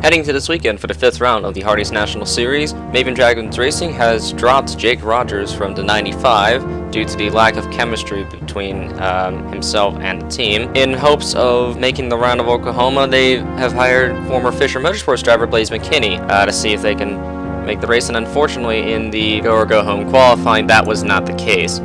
Heading to this weekend for the 5th round of the Hardee's National Series, Maven Dragons Racing has dropped Jake Rogers from the 95 due to the lack of chemistry between himself and the team. In hopes of making the round of Oklahoma, they have hired former Fisher Motorsports driver Blaze McKinney to see if they can make the race, and unfortunately in the go or go home qualifying that was not the case.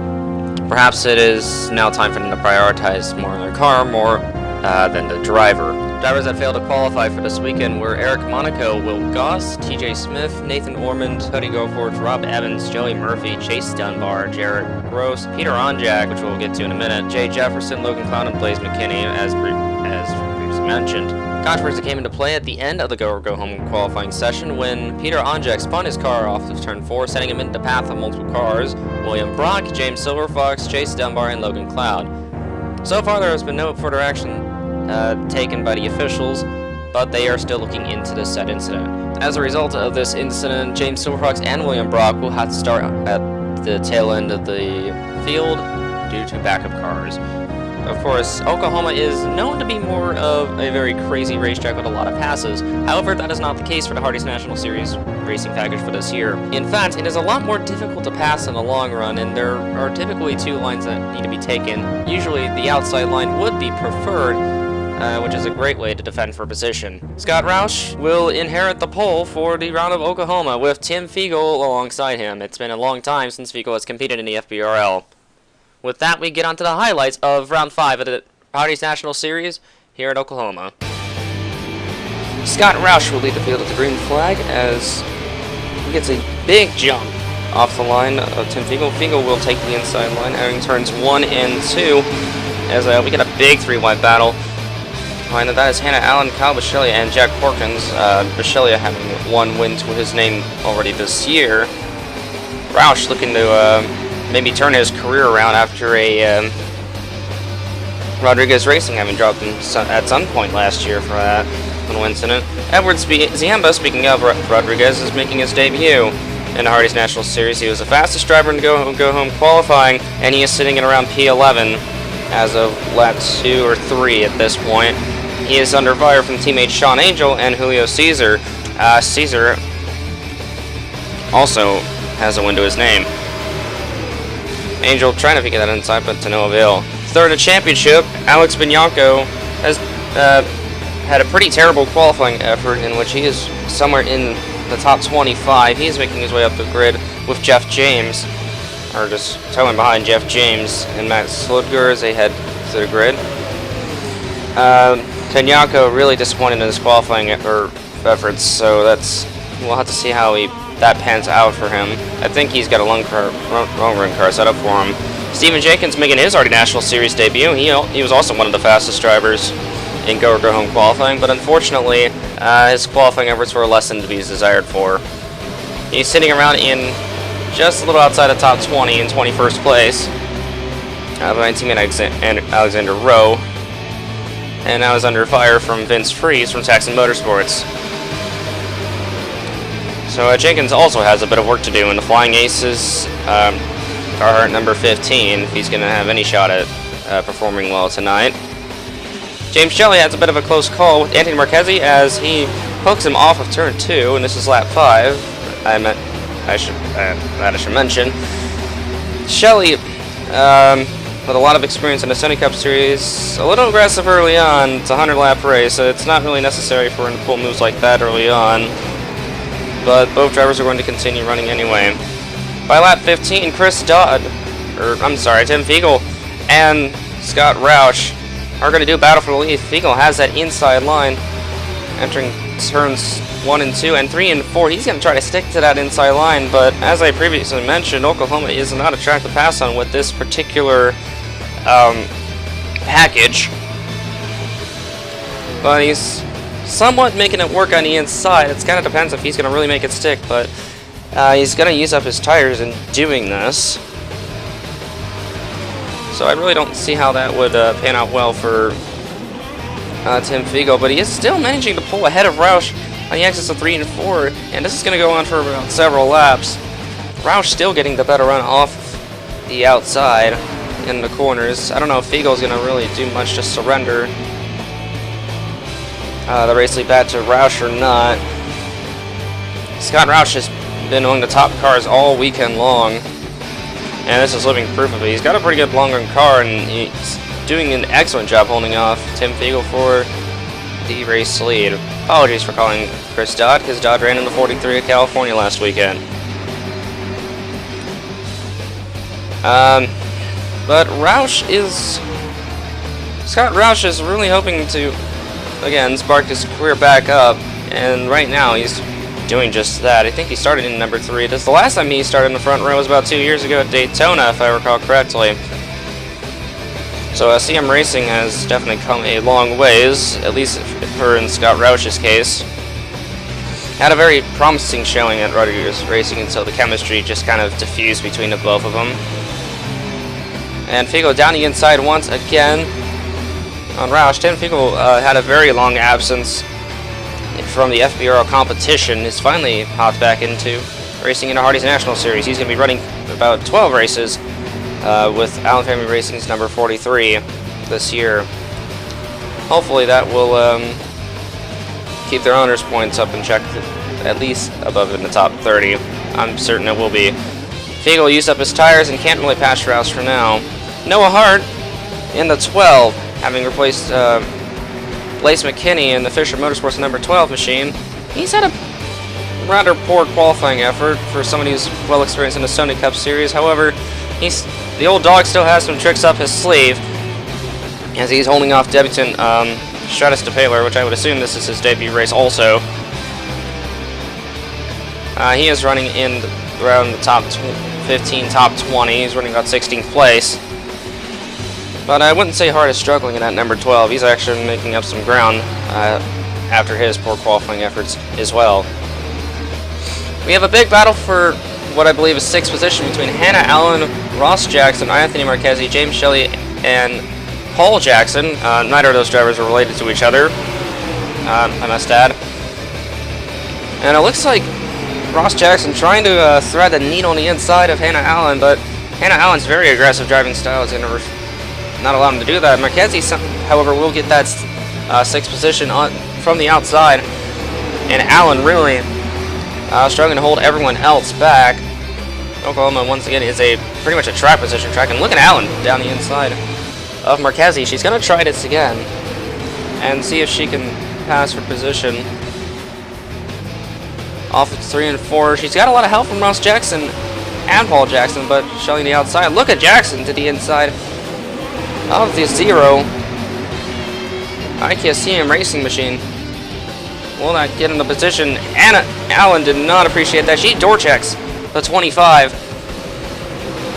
Perhaps it is now time for them to prioritize more their car more than the driver. Drivers that failed to qualify for this weekend were Eric Monaco, Will Goss, TJ Smith, Nathan Ormond, Cody Goforth, Rob Evans, Joey Murphy, Chase Dunbar, Jarrett Gross, Peter Onjak, which we'll get to in a minute, Jay Jefferson, Logan Cloud, and Blaze McKinney, as previously mentioned. Controversy came into play at the end of the go-or-go-home qualifying session when Peter Onjak spun his car off of turn 4, sending him into the path of multiple cars: William Brock, James Silverfox, Chase Dunbar, and Logan Cloud. So far, there has been no further action taken by the officials, but they are still looking into this said incident. As a result of this incident, James Silverfox and William Brock will have to start at the tail end of the field due to backup cars. Of course, Oklahoma is known to be more of a very crazy racetrack with a lot of passes. However, that is not the case for the Hardee's National Series racing package for this year. In fact, it is a lot more difficult to pass in the long run, and there are typically two lines that need to be taken. Usually, the outside line would be preferred, which is a great way to defend for position. Scott Roush will inherit the pole for the round of Oklahoma with Tim Fiegel alongside him. It's been a long time since Fiegel has competed in the FBRL. With that, we get on to the highlights of round 5 of the Hardee's National Series here at Oklahoma. Scott Roush will lead the field at the green flag as he gets a big jump off the line of Tim Fiegel. Fiegel will take the inside line, entering turns 1 and 2 as we get a big 3-wide battle. Behind that is Hannah Allen, Kyle Bisceglia, and Jack Porkins. Bisceglia having one win to his name already this year. Roush looking to maybe turn his career around after a Rodriguez Racing having dropped him at some point last year for that little incident. Edward Ziamba, speaking of Rodriguez, is making his debut in the Hardee's National Series. He was the fastest driver in go-home qualifying, and he is sitting at around P11 as of lap 2 or 3 at this point. He is under fire from teammates Sean Angel and Julio Caesar. Caesar also has a win to his name. Angel trying to figure that inside, but to no avail. Third at championship, Alex Bianco has had a pretty terrible qualifying effort in which he is somewhere in the top 25. He is making his way up the grid with Jeff James, or just towing behind Jeff James and Matt Sludger as they head to the grid. Kenyako really disappointed in his qualifying efforts, so we'll have to see how that pans out for him. I think he's got a long run car set up for him. Stephen Jenkins making his Hardee's National Series debut. He was also one of the fastest drivers in go-or-go-home qualifying, but unfortunately his qualifying efforts were less than to be desired for. He's sitting around in just a little outside the top 20 in 21st place behind teammate Alexander Rowe. And now is under fire from Vince Freeze from Saxon Motorsports. So Jenkins also has a bit of work to do in the Flying Aces Carhartt number 15 if he's going to have any shot at performing well tonight. James Shelley has a bit of a close call with Anthony Marchese as he pokes him off of turn 2, and this is lap 5. I should mention. Shelley, with a lot of experience in the Sunny Cup Series, a little aggressive early on. It's a 100-lap race, so it's not really necessary for him to pull moves like that early on. But both drivers are going to continue running anyway. By lap 15, Tim Fiegel and Scott Roush are going to do a battle for the lead. Fiegel has that inside line entering turns 1 and 2 and 3 and 4. He's going to try to stick to that inside line, but as I previously mentioned, Oklahoma is not a track to pass on with this particular package. But he's somewhat making it work on the inside. It kind of depends if he's going to really make it stick, but he's going to use up his tires in doing this. So I really don't see how that would pan out well for Tim Fiegel, but he is still managing to pull ahead of Roush on the exits of 3 and 4, and this is going to go on for about several laps. Roush still getting the better run off the outside in the corners. I don't know if Fiegel's going to really do much to surrender. the race lead back to Roush or not. Scott Roush has been on the top cars all weekend long, and this is living proof of it. He's got a pretty good long-run car, and he's doing an excellent job holding off Tim Fiegel for the race lead. Apologies for calling Chris Dodd, because Dodd ran in the 43 at California last weekend. But Scott Roush is really hoping to, again, spark his career back up, and right now he's doing just that. I think he started in number 3. This the last time he started in the front row was about 2 years ago at Daytona, if I recall correctly. So CM Racing has definitely come a long ways, at least for in Scott Roush's case. Had a very promising showing at Rutgers Racing until the chemistry just kind of diffused between the both of them. And Fiegel down the inside once again on Roush. Tim Fiegel had a very long absence from the FBRL competition. Is finally hopped back into racing in the Hardee's National Series. He's going to be running about 12 races with Allen Family Racing's number 43 this year. Hopefully that will keep their owners' points up and check at least above in the top 30. I'm certain it will be. Fiegel used up his tires and can't really pass Roush for now. Noah Hart in the 12, having replaced Blaze McKinney in the Fisher Motorsports number 12 machine. He's had a rather poor qualifying effort for somebody who's well experienced in the Sony Cup Series. However, the old dog still has some tricks up his sleeve, as he's holding off debutant Stratus DePaler, which I would assume this is his debut race also. He is running in around the top 15, top 20. He's running about 16th place. But I wouldn't say Hart is struggling in that number 12. He's actually making up some ground after his poor qualifying efforts as well. We have a big battle for what I believe is 6th position between Hannah Allen, Ross Jackson, Anthony Marchese, James Shelley, and Paul Jackson. Neither of those drivers are related to each other, I must add. And it looks like Ross Jackson trying to thread the needle on the inside of Hannah Allen, but Hannah Allen's very aggressive driving style is going to not allow him to do that. Marchese, however, will get that 6th position from the outside, and Allen really struggling to hold everyone else back. Oklahoma, once again, is pretty much a track position track, and look at Allen down the inside of Marchese. She's going to try this again and see if she can pass for position off of 3 and 4. She's got a lot of help from Ross Jackson and Paul Jackson, but showing the outside. Look at Jackson to the inside of the 0. IKSCM Racing Machine will not get in the position. Anna Allen did not appreciate that. She door checks the 25.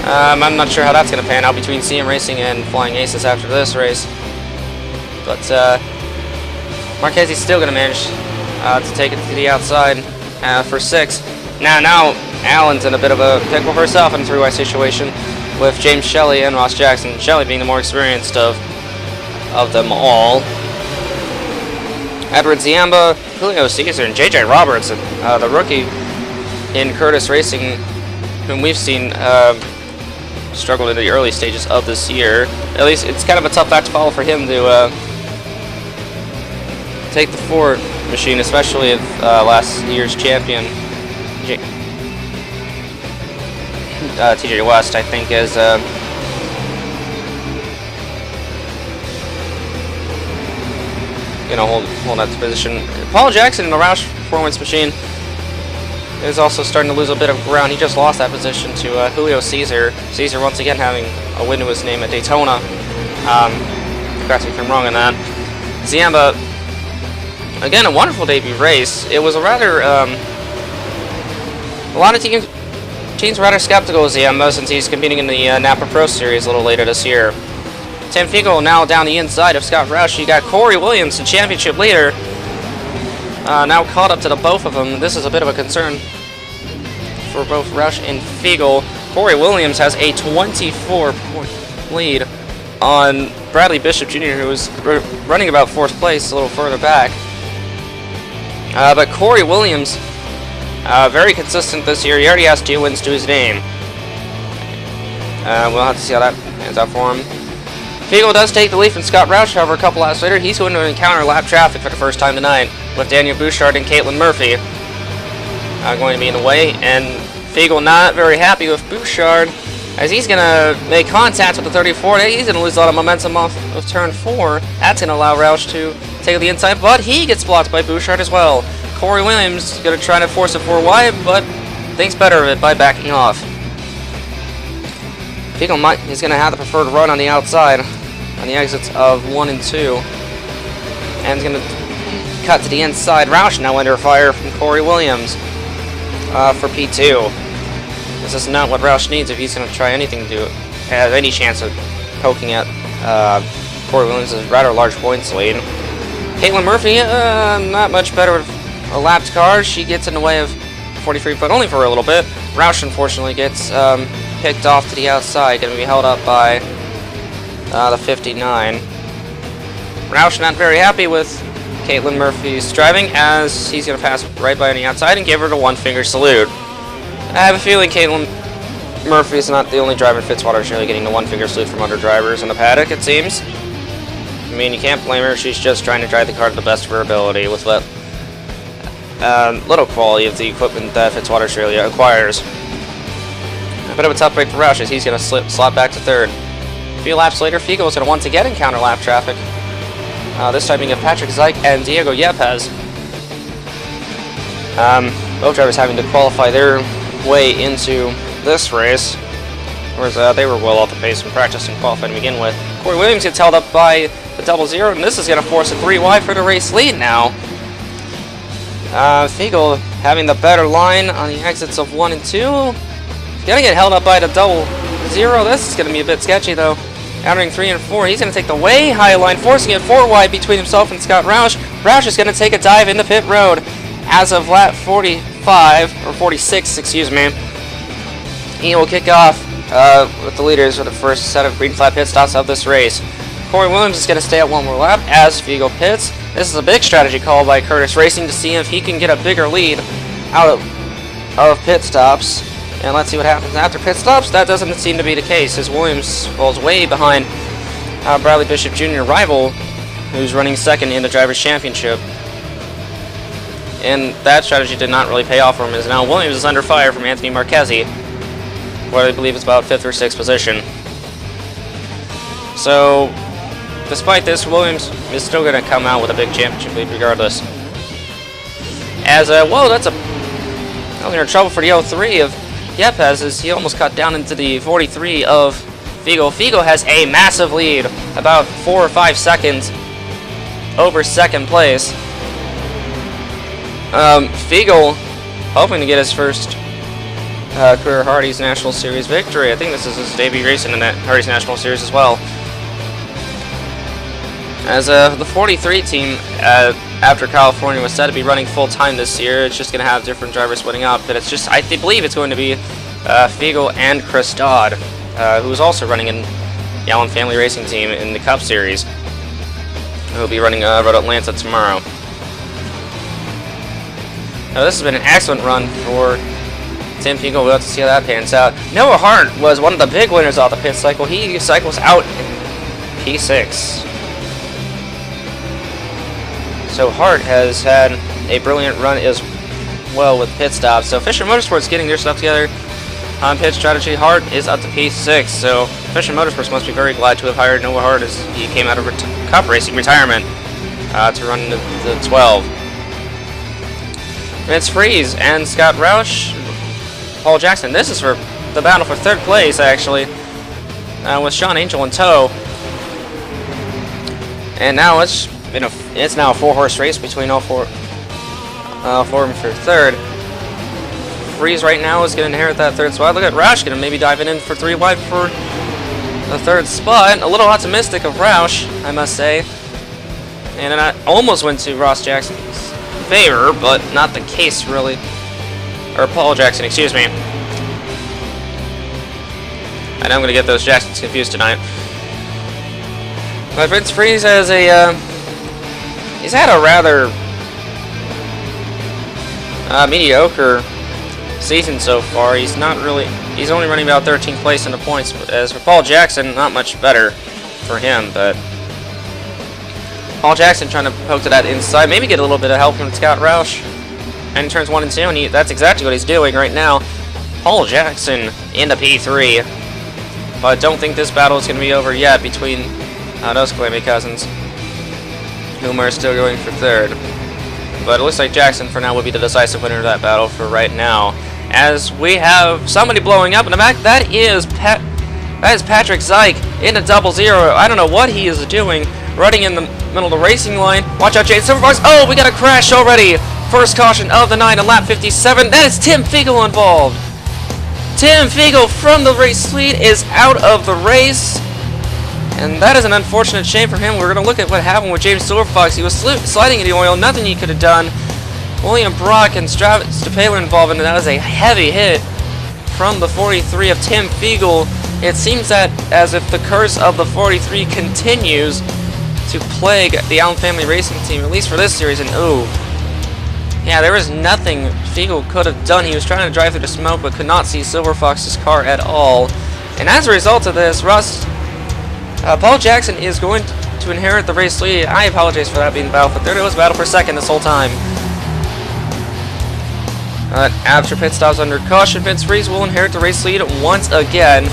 I'm not sure how that's going to pan out between CM Racing and Flying Aces after this race. But Marchese's still going to manage to take it to the outside for 6. Now Allen's in a bit of a pickle herself in a three-way situation with James Shelley and Ross Jackson. Shelley being the more experienced of them all. Edward Ziamba, Julio Caesar, and J.J. Robertson, the rookie in Curtis Racing, whom we've seen struggled in the early stages of this year. At least it's kind of a tough act to follow for him to take the Ford machine, especially if last year's champion TJ West, I think, is hold that position. Paul Jackson in the Roush Performance machine is also starting to lose a bit of ground. He just lost that position to Julio Caesar. Caesar once again having a win to his name at Daytona. Correct me if I'm wrong on that. Ziamba, again, a wonderful debut race. It was a rather a lot of teams were rather skeptical of Ziamba since he's competing in the Napa Pro Series a little later this year. Tim Fiegel now down the inside of Scott Roush. You got Cory Williams, the championship leader, now caught up to the both of them. This is a bit of a concern for both Roush and Fiegel. Cory Williams has a 24-point lead on Bradley Bishop Jr., who was running about 4th place a little further back. But Cory Williams, very consistent this year. He already has 2 wins to his name. We'll have to see how that pans out for him. Fiegel does take the lead from Scott Roush, however, a couple laps later, he's going to encounter lap traffic for the first time tonight, with Daniel Bouchard and Caitlin Murphy going to be in the way, and Fiegel not very happy with Bouchard, as he's going to make contact with the 34. He's going to lose a lot of momentum off of turn 4. That's going to allow Roush to take the inside, but he gets blocked by Bouchard as well. Cory Williams going to try to force a 4 wide, but thinks better of it by backing off. Fiegel is going to have the preferred run on the outside on the exits of 1 and 2. And he's going to cut to the inside. Roush now under fire from Cory Williams for P2. This is not what Roush needs if he's going to try anything to have any chance of poking at Cory Williams' rather large points lead. Caitlin Murphy, not much better with a lapped car. She gets in the way of 43, but only for a little bit. Roush, unfortunately, gets picked off to the outside, going to be held up by the 59. Roush not very happy with Caitlin Murphy's driving, as he's going to pass right by on the outside and give her the one-finger salute. I have a feeling Caitlin Murphy is not the only driver in Fitzwater really getting the one-finger salute from other drivers in the paddock, it seems. I mean, you can't blame her. She's just trying to drive the car to the best of her ability with little quality of the equipment that Fitzwater Australia acquires. A bit of a tough break for Roush as he's going to slot back to third. A few laps later, Fiegel is going to once again encounter lap traffic. This time being of Patrick Zeich and Diego Yepes. Both drivers having to qualify their way into this race, whereas they were well off the pace in practice and qualifying to begin with. Cory Williams gets held up by the 00, and this is going to force a 3 wide for the race lead now. Fiegel having the better line on the exits of 1 and 2. He's going to get held up by the 00. This is going to be a bit sketchy, though. Entering 3 and 4, he's going to take the way high line, forcing it 4 wide between himself and Scott Roush. Roush is going to take a dive into pit road as of lap 45, or 46, excuse me. He will kick off with the leaders for the first set of green flag pit stops of this race. Cory Williams is going to stay at 1 more lap as Fiegel pits. This is a big strategy call by Curtis Racing to see if he can get a bigger lead out of pit stops. And let's see what happens after pit stops. That doesn't seem to be the case, as Williams falls way behind Bradley Bishop Jr. rival, who's running second in the Drivers' Championship. And that strategy did not really pay off for him, as now Williams is under fire from Anthony Marchesi, what I believe is about 5th or 6th position. So, despite this, Williams is still going to come out with a big championship lead regardless. As, whoa, that's in trouble for the 03 of Yepes, as he almost cut down into the 43 of Fiegel. Fiegel has a massive lead, about 4 or 5 seconds over second place. Fiegel hoping to get his first career Hardee's National Series victory. I think this is his debut racing in that Hardee's National Series as well. As the 43 team, after California was said to be running full-time this year, it's just going to have different drivers splitting up, but it's just, I believe it's going to be Fiegel and Chris Dodd, who's also running in the Allen Family Racing Team in the Cup Series, who will be running Road Atlanta tomorrow. Now, this has been an excellent run for Tim Fiegel. We'll have to see how that pans out. Noah Hart was one of the big winners off the pit cycle. He cycles out in P6. So Hart has had a brilliant run as well with pit stops. So Fisher Motorsports getting their stuff together on pit strategy. Hart is up to P6. So Fisher Motorsports must be very glad to have hired Noah Hart as he came out of Cup racing retirement to run the 12. Vince Freeze and Scott Roush, Paul Jackson. This is for the battle for 3rd place, actually, with Sean Angel in tow. And now it's now a 4-horse race between all four for 3rd. Freeze right now is going to inherit that 3rd spot. Look at Roush going to maybe diving in for 3 wide for the 3rd spot. A little optimistic of Roush, I must say. And I almost went to Ross Jackson's favor, but not the case really. Or Paul Jackson, excuse me. I know I'm going to get those Jacksons confused tonight. But Vince Freeze has he's had a rather mediocre season so far. He's only running about 13th place in the points. But as for Paul Jackson, not much better. for him, but Paul Jackson trying to poke to that inside, maybe get a little bit of help from Scout Roush. And he turns 1 and 2, and that's exactly what he's doing right now. Paul Jackson into P3. But don't think this battle is going to be over yet between those Calamity Cousins, whom are still going for third. But it looks like Jackson for now will be the decisive winner of that battle for right now. As we have somebody blowing up in the back, that is Patrick Zyke into 00. I don't know what he is doing, running in the middle of the racing line. Watch out, Jade Silverfox. Oh, we got a crash already. First caution of the night on lap 57. That is Tim Fiegel involved. Tim Fiegel from the race lead is out of the race. And that is an unfortunate shame for him. We're going to look at what happened with James Silverfox. He was sliding in the oil. Nothing he could have done. William Brock and Stapler involved, and that was a heavy hit from the 43 of Tim Fiegel. It seems that as if the curse of the 43 continues to plague the Allen Family Racing Team, at least for this series. And ooh, yeah, there was nothing Fiegel could have done. He was trying to drive through the smoke, but could not see Silverfox's car at all. And as a result of this, Paul Jackson is going to inherit the race lead. I apologize for that being the battle for third. It was battle for second this whole time. After pit stops under caution, Vince Freeze will inherit the race lead once again.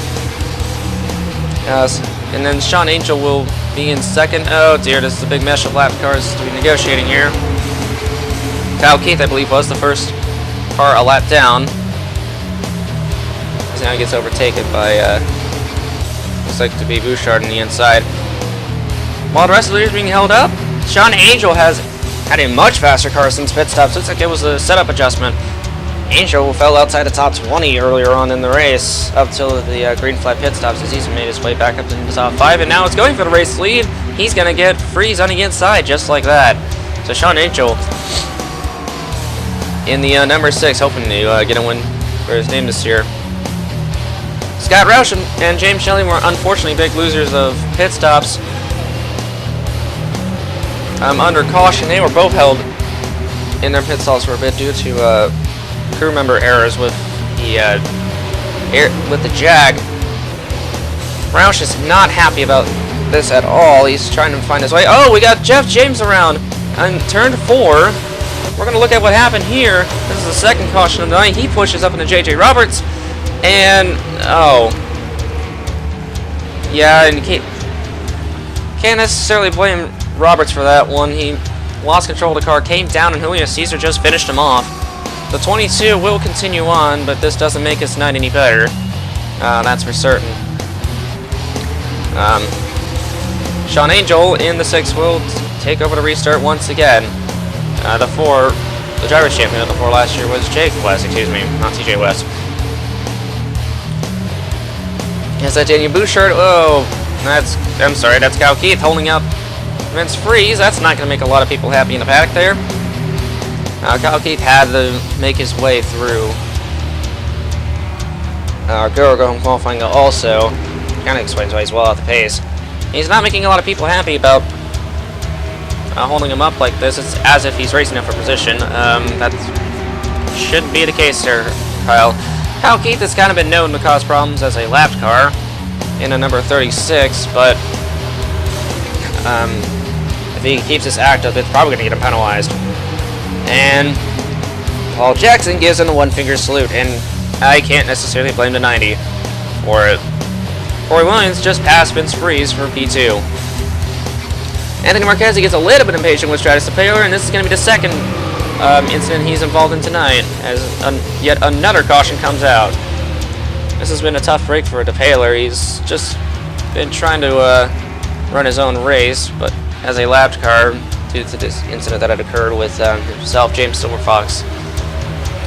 And then Sean Angel will be in second. Oh dear, this is a big mesh of lap cars to be negotiating here. Kyle Keith, I believe, was the first car a lap down. As now he gets overtaken by, looks like to be Bouchard on the inside. While the rest of the leaders being held up, Sean Angel has had a much faster car since pit stops. Looks like it was a setup adjustment. Angel fell outside the top 20 earlier on in the race, up till the green flag pit stops, as he's made his way back up into the top 5, and now it's going for the race lead. He's going to get Freeze on the inside, just like that. So Sean Angel in the number 6, hoping to get a win for his name this year. Scott Roush and James Shelley were unfortunately big losers of pit stops. Under caution, they were both held in their pit stalls for a bit due to crew member errors with the Jag. Roush is not happy about this at all. He's trying to find his way. Oh, we got Jeff James around on turn 4. We're going to look at what happened here. This is the second caution of the night. He pushes up into J.J. Roberts. And, oh. Yeah, and you can't necessarily blame Roberts for that one. He lost control of the car, came down, and Julio Cesar just finished him off. The 22 will continue on, but this doesn't make his night any better. That's for certain. Sean Angel in the 6 will take over the restart once again. The driver's champion of the 4 last year was Jake West, excuse me, not TJ West. Is that Daniel Bouchard? Oh, that's Kyle Keith holding up Vince Freeze. That's not going to make a lot of people happy in the paddock there. Kyle Keith had to make his way through Go qualifying also. Kind of explains why he's well off the pace. He's not making a lot of people happy about holding him up like this. It's as if he's racing up for position. That shouldn't be the case there, Kyle. Kyle Keith has kind of been known to cause problems as a lapped car in a number 36, but if he keeps this active, it's probably going to get him penalized. And Paul Jackson gives him a one-finger salute, and I can't necessarily blame the 90 for it. Cory Williams just passed Vince Freeze for P2. Anthony Marquez gets a little bit impatient with Stratus Taylor, and this is going to be the second incident he's involved in tonight, as yet another caution comes out. This has been a tough break for DePaler. He's just been trying to run his own race, but as a lapped car, due to this incident that had occurred with himself, James Silverfox,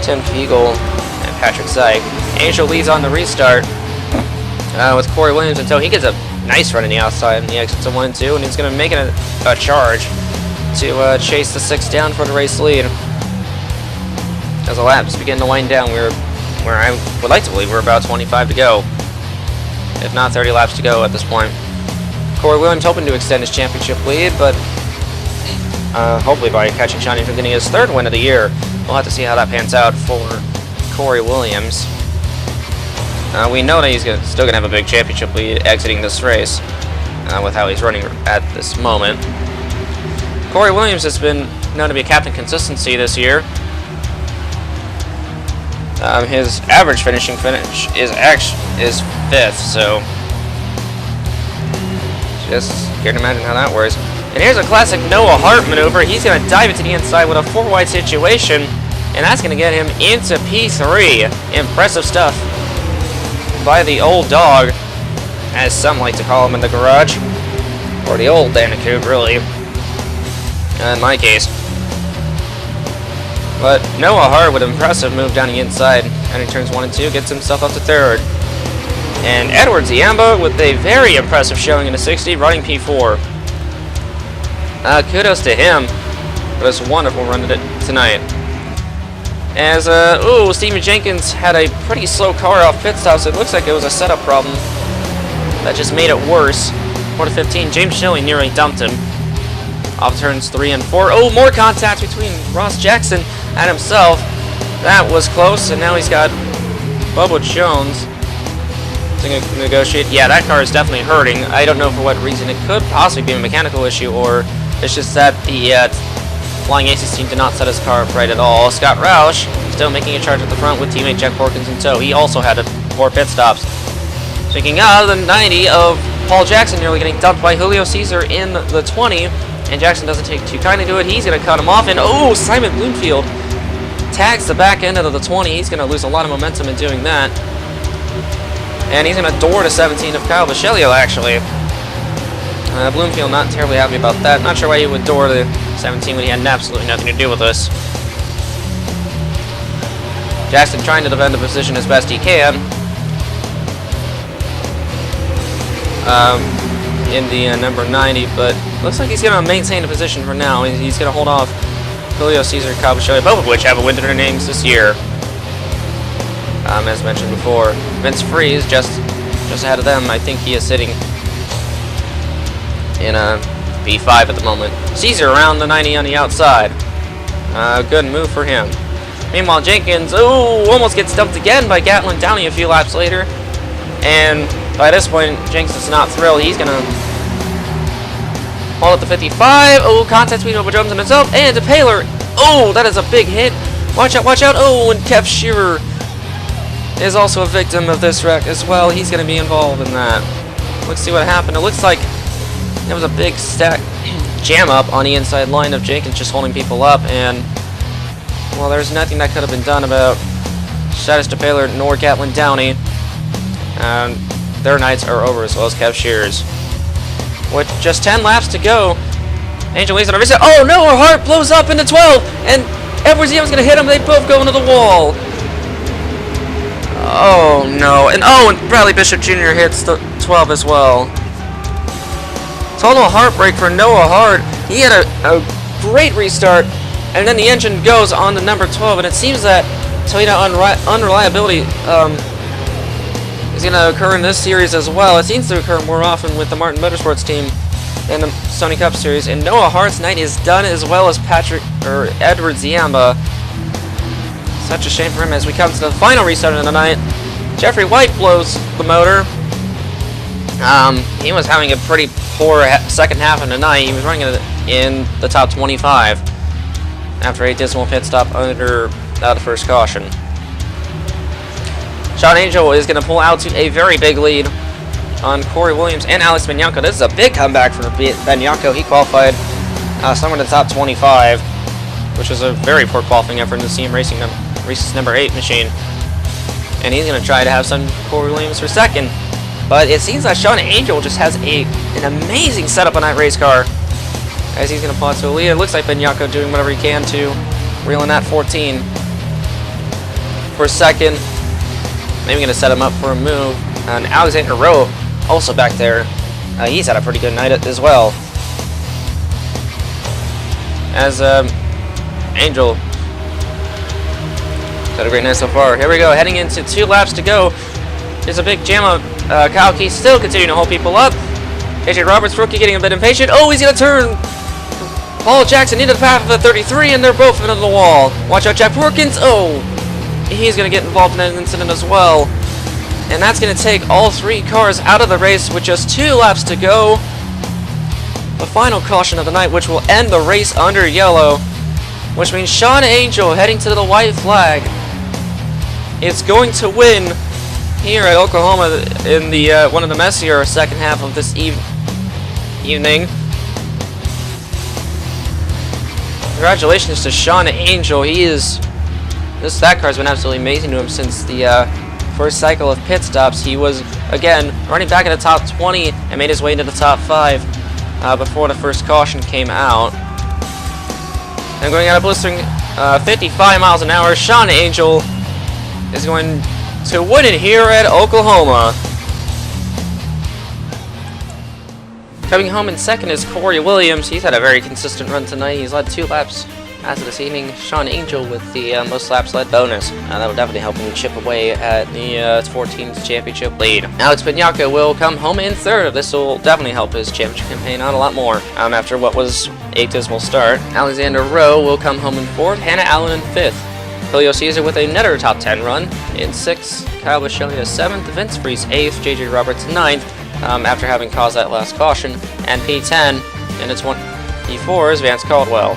Tim Fiegel, and Patrick Zyke. Angel leads on the restart with Cory Williams until he gets a nice run in the outside and the exits of 1 and 2, and he's going to make it a charge to chase the 6 down for the race lead. As the laps begin to wind down, where I would like to believe we're about 25 to go, if not 30 laps to go at this point. Cory Williams hoping to extend his championship lead, but hopefully by catching Shawnee from getting his 3rd win of the year. We'll have to see how that pans out for Cory Williams. We know that he's still going to have a big championship lead exiting this race. with how he's running at this moment. Cory Williams has been known to be a captain consistency this year. His average finishing finish is 5th, so just can't imagine how that works. And here's a classic Noah Hart maneuver. He's going to dive into the inside with a 4-wide situation, and that's going to get him into P3. Impressive stuff by the old dog, as some like to call him in the garage, or the old Bandicoot, really, in my case. But Noah Hart with an impressive move down the inside, and he turns 1 and 2, gets himself up to 3rd. And Edward Ziamba with a very impressive showing in the 60, running P4. Kudos to him for this wonderful run tonight. As, Steven Jenkins had a pretty slow car off pit stops. It looks like it was a setup problem that just made it worse. 4 to 15, James Shelley nearly dumped him. Off turns 3 and 4. Oh, more contact between Ross Jackson and himself. That was close, and now he's got Bubba Jones to negotiate. Yeah, that car is definitely hurting. I don't know for what reason. It could possibly be a mechanical issue, or it's just that the Flying Aces team did not set his car up right at all. Scott Roush still making a charge at the front with teammate Jack Porkins in tow. He also had 4 pit stops. Speaking of, the 90 of Paul Jackson nearly getting dumped by Julio Cesar in the 20. And Jackson doesn't take too kindly to it. He's going to cut him off. And, Simon Bloomfield tags the back end of the 20. He's going to lose a lot of momentum in doing that. And he's going to door to 17 of Kyle Vichelio, actually. Bloomfield not terribly happy about that. Not sure why he would door to 17 when he had absolutely nothing to do with this. Jackson trying to defend the position as best he can. In the number 90, but looks like he's going to maintain the position for now. He's going to hold off Julio Cesar and Kyle Vichelio, both of which have a win in their names this year. As mentioned before, Vince Freeze just ahead of them. I think he is sitting in a B5 at the moment. Cesar around the 90 on the outside. Good move for him. Meanwhile, Jenkins, almost gets dumped again by Gatlin Downey a few laps later. And by this point, Jenkins is not thrilled. He's going to hold up the 55. Contact between Bubba Jones and himself. And DePaler. That is a big hit. Watch out, watch out. And Kev Shearer is also a victim of this wreck as well. He's going to be involved in that. Let's see what happened. It looks like there was a big stack jam up on the inside line of Jenkins just holding people up. And, well, there's nothing that could have been done about Status DePaler nor Gatlin Downey. Their nights are over, as well as Kev Shearer's. With just 10 laps to go, Angel leads on a reset. Noah Hart blows up into 12, and Edward Ziam's going to hit him. They both go into the wall. Oh, no. And Bradley Bishop Jr. hits the 12 as well. Total heartbreak for Noah Hart. He had a great restart, and then the engine goes on the number 12, and it seems that Toyota unreliability is going to occur in this series as well. It seems to occur more often with the Martin Motorsports team in the Sony Cup Series, and Noah Hart's night is done as well as Edward Ziamba. Such a shame for him as we come to the final restart of the night. Jeffrey White blows the motor. He was having a pretty poor second half of the night. He was running in the top 25 after a dismal pit stop under the first caution. Sean Angel is going to pull out to a very big lead on Cory Williams and Alex Bianco. This is a big comeback for Bianco. He qualified somewhere in the top 25, which was a very poor qualifying effort in the CM Racing's number 8 machine. And he's going to try to have some Cory Williams for second. But it seems that Sean Angel just has an amazing setup on that race car, as he's going to pull out to a lead. It looks like Bianco doing whatever he can to reel in that 14 for second. Maybe going to set him up for a move. And Alexander Rowe also back there. He's had a pretty good night as well. As Angel had a great night so far. Here we go, heading into 2 laps to go. There's a big jam up. Kyle Key still continuing to hold people up. AJ Roberts, rookie, getting a bit impatient. He's going to turn Paul Jackson into the path of the 33, and they're both into the wall. Watch out, Jack Porkins. He's going to get involved in that incident as well. And that's going to take all 3 cars out of the race with just 2 laps to go. the final caution of the night, which will end the race under yellow, which means Sean Angel, heading to the white flag, is going to win here at Oklahoma in the one of the messier second half of this evening. Congratulations to Sean Angel. This stat car's been absolutely amazing to him since the first cycle of pit stops. He was, again, running back in the top 20 and made his way into the top 5 before the first caution came out. And going at a blistering 55 miles an hour, Sean Angel is going to win it here at Oklahoma. Coming home in second is Cory Williams. He's had a very consistent run tonight. He's led 2 laps as of this evening. Sean Angel with the most laps led bonus. That would definitely help him chip away at the 14th championship lead. Alex Bignacca will come home in third. This will definitely help his championship campaign out a lot more after what was a dismal start. Alexander Rowe will come home in fourth. Hannah Allen in fifth. Julio Cesar with another top 10 run in 6th, Kyle Biscelli 7th, Vince Freese 8th, JJ Roberts 9th, after having caused that last caution, and P10 in the 24 is Vance Caldwell.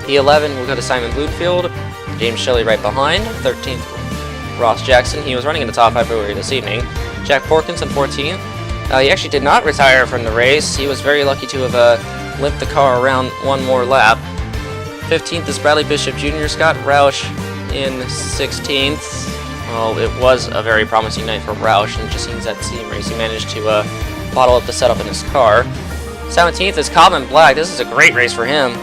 P11 will go to Simon Bloomfield, James Shelley right behind, 13th Ross Jackson, he was running in the top 5 earlier this evening, Jack Porkins in 14th. He actually did not retire from the race. He was very lucky to have limped the car around one more lap. 15th is Bradley Bishop Jr., Scott Roush in 16th. Well, it was a very promising night for Roush, and just seems that team race he managed to bottle up the setup in his car. 17th is Common Black. This is a great race for him.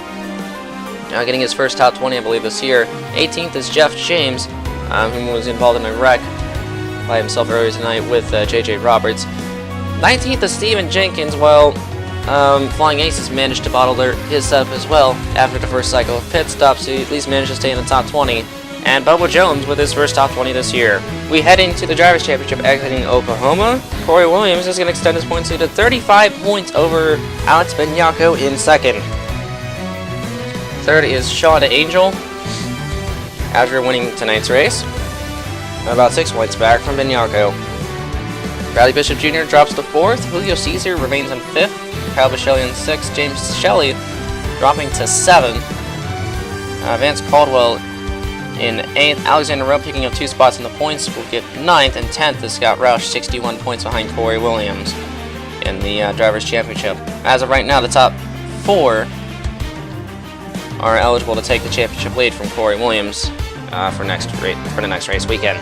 Getting his first top 20, I believe, this year. 18th is Jeff James, who was involved in a wreck by himself earlier tonight with JJ Roberts. 19th is Steven Jenkins. Well, Flying Aces managed to bottle his setup as well after the first cycle of pit stops. He at least managed to stay in the top 20. And Bubba Jones with his first top 20 this year. We head into the Drivers' Championship exiting Oklahoma. Cory Williams is going to extend his points lead to 35 points over Alex Bignacca in second. Third is Sean Angel after winning tonight's race. About 6 points back from Bignacca. Bradley Bishop Jr. drops to 4th. Julio Cesar remains in 5th. Kyle Biscelli in 6th. James Shelley dropping to 7th. Vance Caldwell in 8th. Alexander Rowe picking up 2 spots in the points will get 9th, and 10th is Scott Roush, 61 points behind Cory Williams in the Drivers' Championship. As of right now, the top 4 are eligible to take the championship lead from Cory Williams for the next race weekend.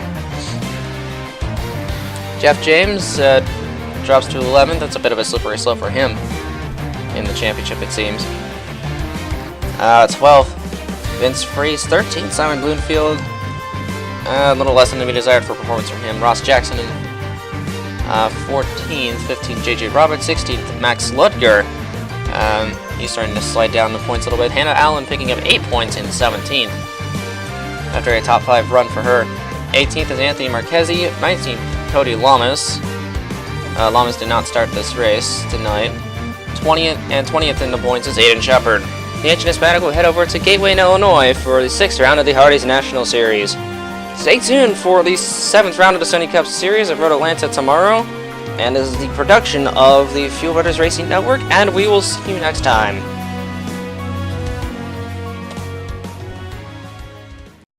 Jeff James drops to 11th. That's a bit of a slippery slope for him in the championship, it seems. 12th, Vince Freese. 13th, Simon Bloomfield. A little less than to be desired for performance from him. Ross Jackson in 14th. 15th, JJ Roberts. 16th, Max Ludger. He's starting to slide down the points a little bit. Hannah Allen picking up 8 points in 17th after a top 5 run for her. 18th is Anthony Marchesi. 19th, Cody Lamas. Lamas did not start this race tonight. 20th in the points is Aiden Shepard. The Ancient Hispanic will head over to Gateway in Illinois for the 6th round of the Hardee's National Series. Stay tuned for the 7th round of the Sony Cup Series at Road Atlanta tomorrow. And this is the production of the Fuel Brothers Racing Network, and we will see you next time.